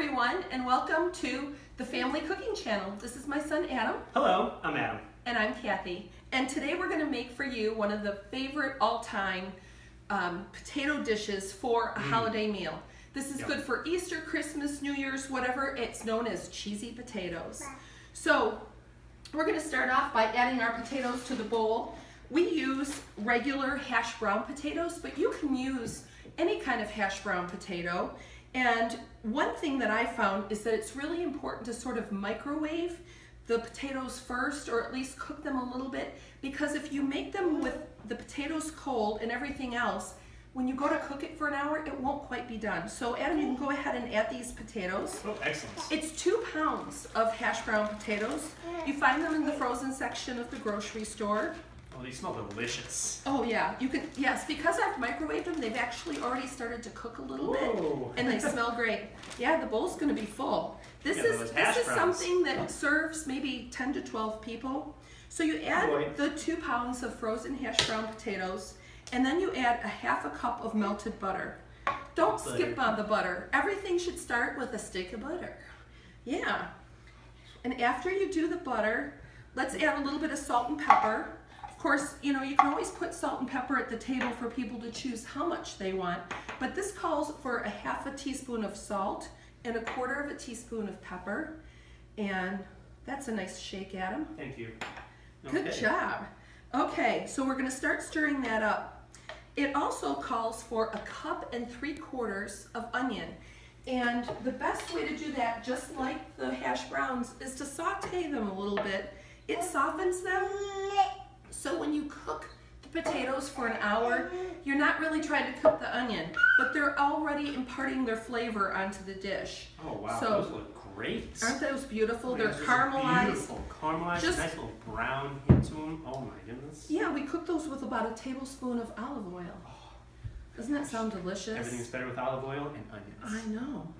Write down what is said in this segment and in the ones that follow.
everyone, and welcome to the Family Cooking Channel. This is my son Adam. Hello, I'm Adam. And I'm Kathy. And today we're going to make for you one of the favorite all-time potato dishes for a holiday meal. This is good for Easter, Christmas, New Year's, whatever. It's known as cheesy potatoes. So we're going to start off by adding our potatoes to the bowl. We use regular hash brown potatoes, but you can use any kind of hash brown potato. And one thing that I found is that it's really important to sort of microwave the potatoes first, or at least cook them a little bit, because if you make them with the potatoes cold and everything else, when you go to cook it for an hour, it won't quite be done. So Adam, you can go ahead and add these potatoes. Oh, excellent. It's 2 pounds of hash brown potatoes. You find them in the frozen section of the grocery store. Oh, they smell delicious. Oh yeah, you can, yes, because I've microwaved them, they've actually already started to cook a little bit, and they smell great. Yeah, the bowl's gonna be full. This is something that serves maybe 10 to 12 people. So you add the 2 pounds of frozen hash brown potatoes, and then you add a half a cup of melted butter. Don't skip on the butter. Everything should start with a stick of butter. Yeah. And after you do the butter, let's add a little bit of salt and pepper. Of course, you know, you can always put salt and pepper at the table for people to choose how much they want, but this calls for a half a teaspoon of salt and a quarter of a teaspoon of pepper. And that's a nice shake, Adam. Thank you. Good job. Okay, so we're gonna start stirring that up. It also calls for a 1 3/4 cups of onion. And the best way to do that, just like the hash browns, is to saute them a little bit. It softens them. So when you cook the potatoes for an hour, you're not really trying to cook the onion, but they're already imparting their flavor onto the dish. Oh wow, so, those look great. Aren't those beautiful? Oh, they're caramelized. Beautiful, caramelized, nice little brown hint to them. Oh my goodness. Yeah, we cook those with about a tablespoon of olive oil. Doesn't that sound delicious? Everything's better with olive oil and onions. I know.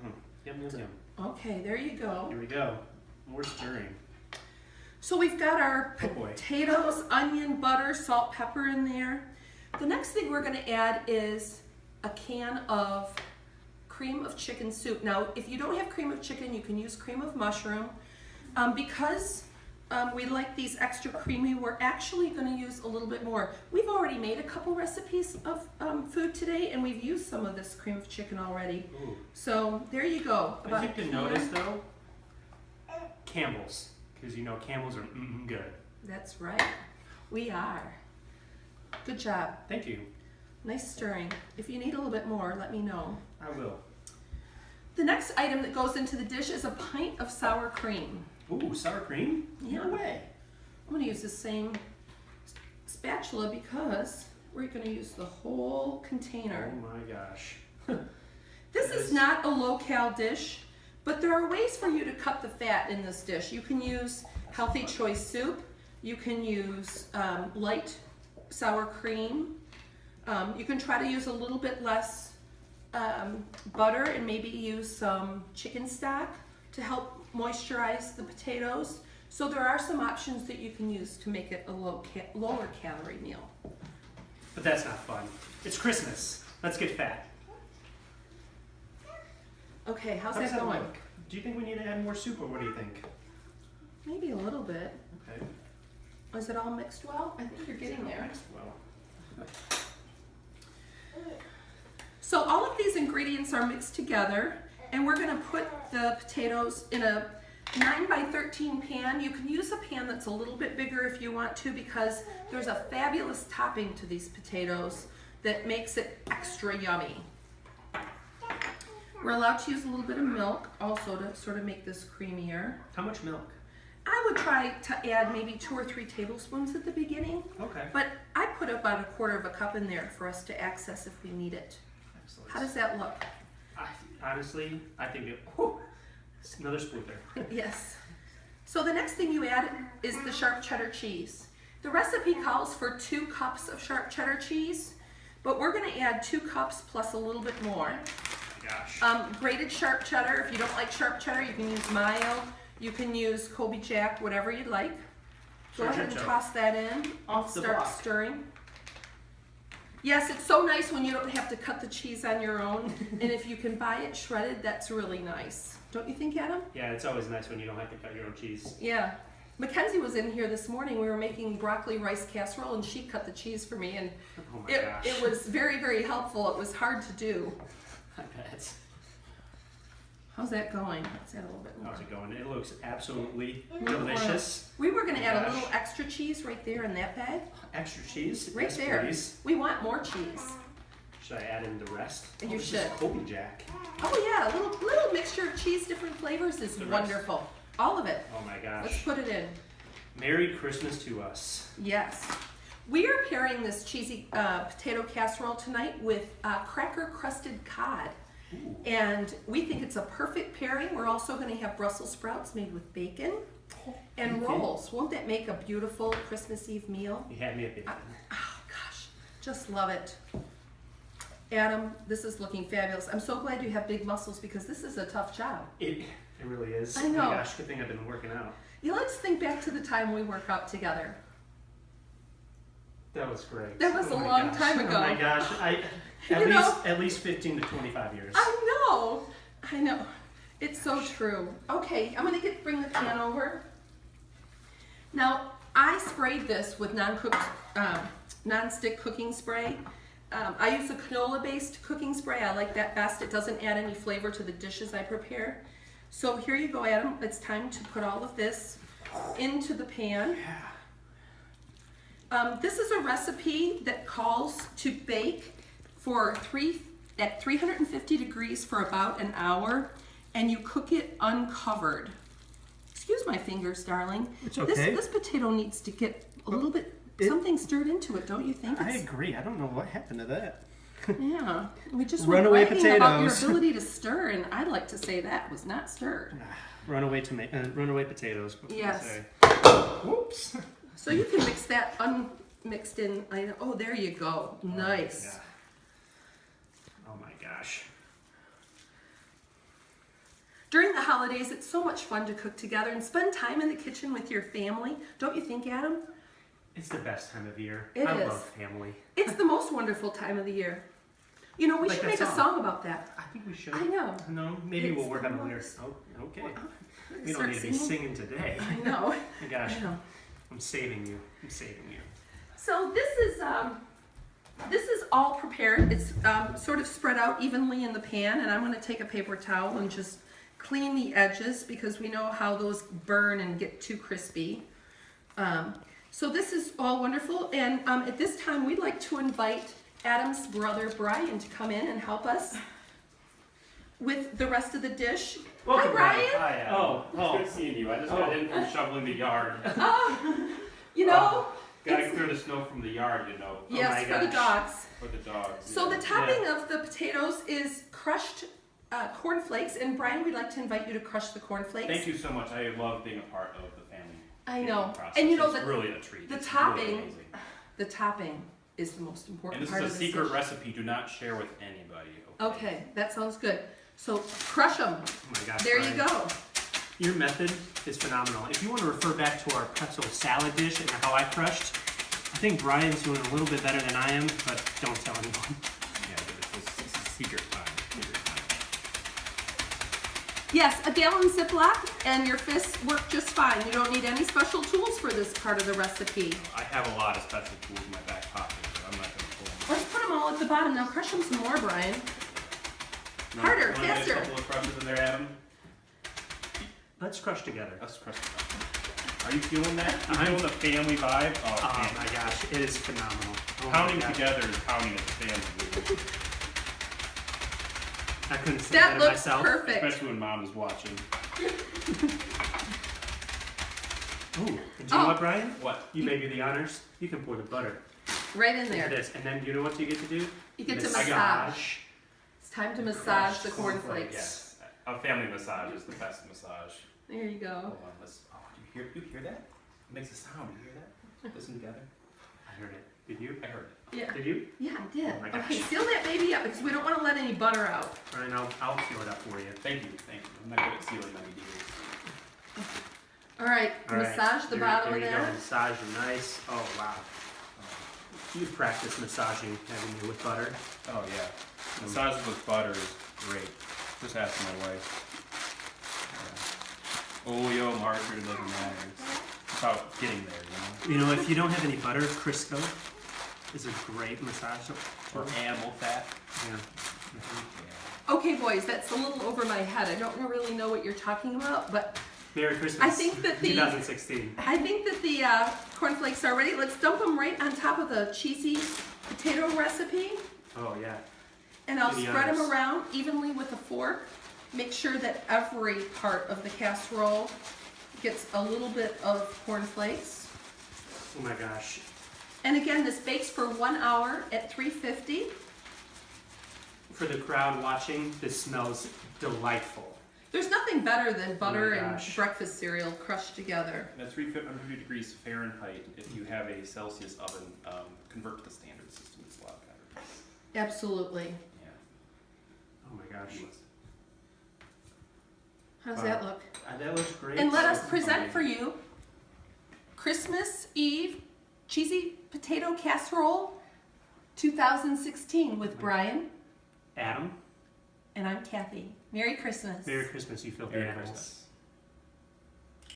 Yum, yum, yum. Okay, there you go. Here we go. We're stirring. So we've got our potatoes, onion, butter, salt, pepper in there. The next thing we're going to add is a can of cream of chicken soup. Now, if you don't have cream of chicken, you can use cream of mushroom. Because we like these extra creamy, we're actually going to use a little bit more. We've already made a couple recipes of food today, and we've used some of this cream of chicken already. Ooh. So there you go. As you can notice though, Campbell's. Because you know Campbell's are good. That's right. We are. Good job. Thank you. Nice stirring. If you need a little bit more, let me know. I will. The next item that goes into the dish is a pint of sour cream. Ooh, sour cream? Yeah. No way. I'm going to use the same spatula because we're going to use the whole container. Oh my gosh. This is not a low-cal dish, but there are ways for you to cut the fat in this dish. You can use healthy choice soup. You can use light sour cream. You can try to use a little bit less butter and maybe use some chicken stock to help moisturize the potatoes. So there are some options that you can use to make it a lower calorie meal. But that's not fun. It's Christmas. Let's get fat. Okay, how's How does that going? look? Do you think we need to add more soup, or what do you think? Maybe a little bit. Okay. Is it all mixed well? I think you're getting there. Mixed well. So all of these ingredients are mixed together, and we're going to put the potatoes in a 9 by 13 pan. You can use a pan that's a little bit bigger if you want to, because there's a fabulous topping to these potatoes that makes it extra yummy. We're allowed to use a little bit of milk also to sort of make this creamier. How much milk? I would try to add maybe 2 or 3 tablespoons at the beginning. Okay. But I put about a quarter of a cup in there for us to access if we need it. Excellent. How does that look? Honestly, I think it's another spoonful. Yes. So the next thing you add is the sharp cheddar cheese. The recipe calls for 2 cups of sharp cheddar cheese, but we're going to add 2 cups plus a little bit more. Gosh. Grated sharp cheddar. If you don't like sharp cheddar, you can use mild. You can use Colby Jack, whatever you'd like. Go ahead and toss that in. Off the Start block. stirring. Yes, it's so nice when you don't have to cut the cheese on your own. And if you can buy it shredded, that's really nice. Don't you think, Adam? Yeah, it's always nice when you don't have to cut your own cheese. Yeah. Mackenzie was in here this morning. We were making broccoli rice casserole, and she cut the cheese for me. And Oh my gosh. it was very, very helpful. It was hard to do. I bet. How's that going? Let's add a little bit more. How's it going? It looks absolutely More. delicious. We were going to add a Gosh. little extra cheese right there in that bag. Extra cheese? Right Yes, there. please. We want more cheese. Should I add in the rest? And you this should. is Colby Jack. Oh yeah, a little mixture of cheese, different flavors is The rest. wonderful. All of it. Oh my Let's gosh. put it in. Merry Christmas to us. Yes. We are pairing this cheesy potato casserole tonight with cracker crusted cod. Ooh. And we think it's a perfect pairing. We're also going to have Brussels sprouts made with bacon and Okay. rolls. Won't that make a beautiful Christmas Eve meal? You had me at bacon. Oh gosh, just love it. Adam, this is looking fabulous. I'm so glad you have big muscles because this is a tough job. It really is. I know. Oh my gosh, good thing I've been working out. Yeah, let's think back to the time we work out together. That was great. That was Oh a my long gosh. time ago. Oh my gosh. You know- At least 15 to 25 years. I know. It's so true. Okay, I'm gonna bring the pan over. Now, I sprayed this with non-stick cooking spray. I use a canola-based cooking spray. I like that best. It doesn't add any flavor to the dishes I prepare. So here you go, Adam. It's time to put all of this into the pan. This is a recipe that calls to bake for at 350 degrees for about an hour, and you cook it uncovered. Excuse my fingers, darling. It's okay. This potato needs to get a little bit something stirred into it, don't you think? I agree. I don't know what happened to that. Yeah, we just were Runaway bragging about your potatoes. ability to stir, and I'd like to say that was not stirred. Runaway potatoes. What can I Yes. say? Whoops. So you can mix that unmixed in. Oh, there you go. Nice. Yeah. Oh my gosh. During the holidays, it's so much fun to cook together and spend time in the kitchen with your family. Don't you think, Adam? It's the best time of year. It I is. love family. It's the most wonderful time of the year. You know, we Like should that make a song. song about that. I think we should. I know. No, maybe It's we'll work on the the lyrics. Oh, okay. We don't Start need to be singing today. I know. Oh my gosh. I know. I'm saving you. I'm saving you. So this is all prepared. It's sort of spread out evenly in the pan, and I'm going to take a paper towel and just clean the edges because we know how those burn and get too crispy. So this is all wonderful, and at this time we'd like to invite Adam's brother Brian to come in and help us with the rest of the dish. Welcome, Hi, Brian. Hi, Adam. Oh, It's good seeing you. I just got in from shoveling the yard. You know, Gotta it's- clear the snow from the yard, you know, yes, my for the gosh. dogs. for the dogs. So yeah. the topping of the potatoes is crushed cornflakes, and Brian, we'd like to invite you to crush the cornflakes. Thank you so much. I love being a part of the family. I know, process. and you know it's that really a treat. the It's topping- really amazing. the topping is the most important And this part is a of this secret dish. recipe. Do not share with anybody. Okay, that sounds good. So crush them. Oh my gosh. There you Brian. go. Your method is phenomenal. If you want to refer back to our pretzel salad dish and how I crushed, I think Brian's doing a little bit better than I am, but don't tell anyone. Yeah, but this is secret time. Secret time. Yes, a gallon Ziploc and your fists work just fine. You don't need any special tools for this part of the recipe. I have a lot of special tools in my back pocket, but I'm not going to pull them. Let's put them all at the bottom. Now crush them some more, Brian. No, Harder, you wanna get faster. a couple of crushes in there, Adam? Let's crush together. Let's crush it up. Are you feeling that? You I'm- feeling the family vibe? Oh, Oh man. my gosh, it is phenomenal. Oh my Pounding gosh. together is pounding as a family. I couldn't say That better looks myself. perfect. Especially when mom is watching. Ooh, and do you Oh. know what, Brian? What? You may do the honors. You can pour the butter Right in into there. this, and then you know what you get to do? You get to I got- massage. It's time to massage the cornflakes. Yes. A family massage is the best massage. There you go. Hold on, let's. Oh, do you hear that? It makes a sound. Do you hear that? Listen together. I heard it. Did you? I heard it. Yeah. Did you? Yeah, I did. Oh my gosh. Okay, seal that baby up because we don't want to let any butter out. Brian, I'll seal it up for you. Thank you. Thank you. I'm not good at sealing my deals. All right, All right, massage the bottom there of you go. that. Massage it nice. Oh wow. You practice massaging, haven't you, with butter? Oh yeah. Massage with butter is great. Just ask my wife. Yeah. Oleo, margarine, it doesn't matter. It's about getting there, You know, if you don't have any butter, Crisco is a great massage. Or animal fat. Yeah. Yeah. Okay, boys, that's a little over my head. I don't really know what you're talking about, but Merry Christmas. I think that the 2016. cornflakes are ready. Let's dump them right on top of the cheesy potato recipe, Oh yeah. and I'll Do the spread them honors. around evenly with a fork. Make sure that every part of the casserole gets a little bit of cornflakes. Oh my gosh. And again, this bakes for 1 hour at 350. For the crowd watching, this smells delightful. There's nothing better than butter and gosh. breakfast cereal crushed together. And at 350 degrees Fahrenheit, if you have a Celsius oven, convert to the standard system. It's a lot better. Absolutely. Yeah. Oh my gosh. How's Wow. that look? That looks great. And let us present for you Christmas Eve cheesy potato casserole 2016 with Brian, Adam, and I'm Kathy. Merry Christmas. Merry Christmas, you filthy Merry animals. Christmas.